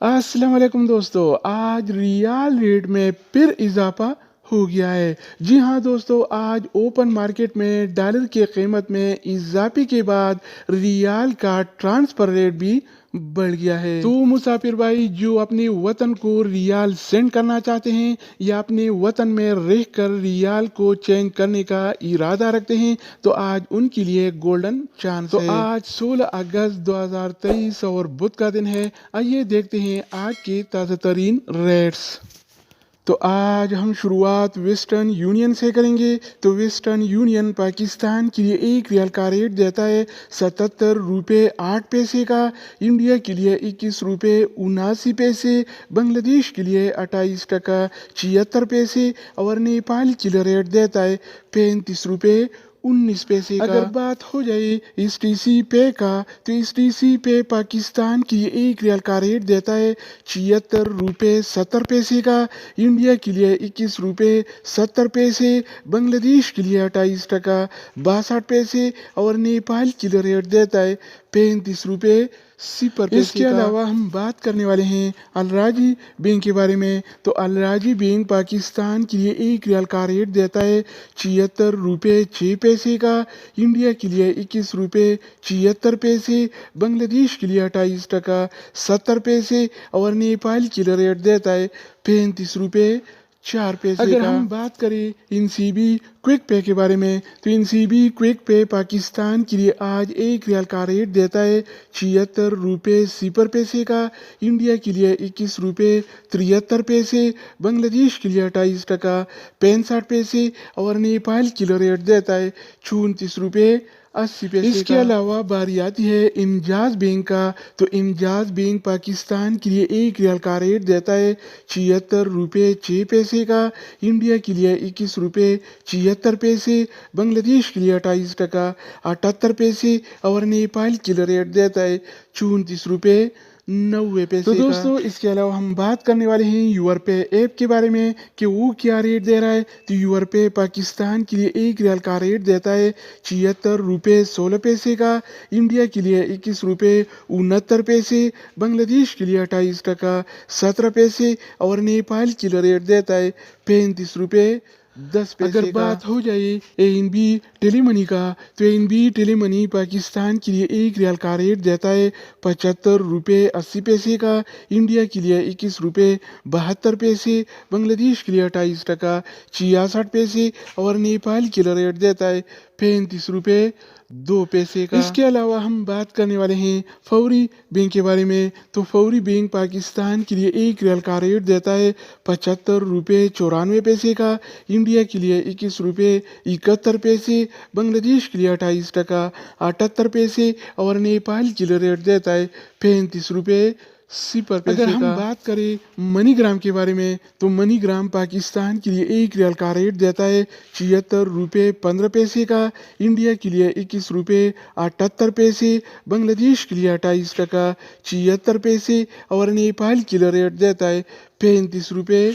अस्सलाम वालेकुम दोस्तों, आज रियाल रेट में फिर इजाफा हो गया है। जी हाँ दोस्तों, आज ओपन मार्केट में डॉलर की कीमत में इजाफे के बाद रियाल का ट्रांसफर रेट भी बढ़ गया है। तो मुसाफिर भाई जो अपने वतन को रियाल सेंड करना चाहते हैं या अपने वतन में रह कर रियाल को चेंज करने का इरादा रखते हैं, तो आज उनके लिए गोल्डन चांस है। आज 16 अगस्त 2023 और बुध का दिन है। आइए देखते हैं आज के ताज़ा तरीन रेट्स। तो आज हम शुरुआत वेस्टर्न यूनियन से करेंगे। तो वेस्टर्न यूनियन पाकिस्तान के लिए एक रियाल का रेट देता है 77 रुपये 8 पैसे का, इंडिया के लिए 21 रुपये 79 पैसे, बांग्लादेश के लिए 28 टका 76 पैसे और नेपाल के लिए रेट देता है 35 रुपये 19 पैसे का। अगर बात हो जाए इस टीसी पे का, तो इस टीसी पे पाकिस्तान की एक रियाल का रेट देता है 76 रुपये 70 पैसे का, इंडिया के लिए 21 रुपये 70 पैसे, बांग्लादेश के लिए 28 टका 62 पैसे और नेपाल के लिए रेट देता है 35 रुपये 0 पैसे। इसके अलावा हम बात करने वाले हैं अलराजी बैंक के बारे में। तो अलराजी बैंक पाकिस्तान के लिए एक रियाल का रेट देता है 76 रुपये 6 पैसे का, इंडिया के लिए 21 रुपये 76 पैसे, बांग्लादेश के लिए 28 टका 70 पैसे और नेपाल के लिए रेट देता है 35 रुपये 4 पैसे। अगर हम बात करें इनसीबी क्विक पे के बारे में, तो इनसीबी क्विक पे पाकिस्तान के लिए आज एक रियाल का रेट देता है 76 रुपये 0 पैसे का, इंडिया के लिए 21 रुपये 73 पैसे, बांग्लादेश के लिए 28 टका 65 पैसे और नेपाल के लिए रेट देता है 34 रुपये 80 पैसे। इसके अलावा बारी आती है इमजाज बैंक का। तो इमजाज बैंक पाकिस्तान के लिए एक रियाल का रेट देता है 76 रुपये 6 पैसे का, इंडिया के लिए 21 रुपये 76 पैसे, बांग्लादेश के लिए 28 टका 78 पैसे और नेपाल के लिए रेट देता है 34 रुपये 90 पैसे। तो दोस्तों इसके अलावा हम बात करने वाले हैं यूर पे ऐप के बारे में कि वो क्या रेट दे रहा है। तो यूर पे पाकिस्तान के लिए एक रियाल का रेट देता है 76 रुपये 16 पैसे का, इंडिया के लिए 21 रुपये 69 पैसे, बांग्लादेश के लिए 28 टका 17 पैसे और नेपाल के लिए रेट देता है 35 रुपये 10 पैसे। अगर बात हो जाए एएनबी टेलीमनी का, तो एएनबी टेलीमनी पाकिस्तान के लिए एक रियाल का रेट देता है 75 रुपये 80 पैसे का, इंडिया के लिए 21 रुपये 72 पैसे, बांग्लादेश के लिए 28 टका 66 पैसे और नेपाल के लिए रेट देता है 35 रुपये 2 पैसे का। इसके अलावा हम बात करने वाले हैं फौरी बैंक के बारे में। तो फौरी बैंक पाकिस्तान के लिए एक रियाल का रेट देता है 75 रुपये 94 पैसे का, इंडिया के लिए 21 रुपये 71 पैसे, बांग्लादेश के लिए 28 टका 78 पैसे और नेपाल के लिए रेट देता है 35 रुपये 0 पैसे। अगर हम बात करें मनीग्राम के बारे में, तो मनीग्राम पाकिस्तान के लिए एक रियाल का रेट देता है 76 रुपये 15 पैसे का, इंडिया के लिए 21 रुपये 78 पैसे, बांग्लादेश के लिए 28 टका 76 पैसे और नेपाल के लिए रेट देता है 35 रुपये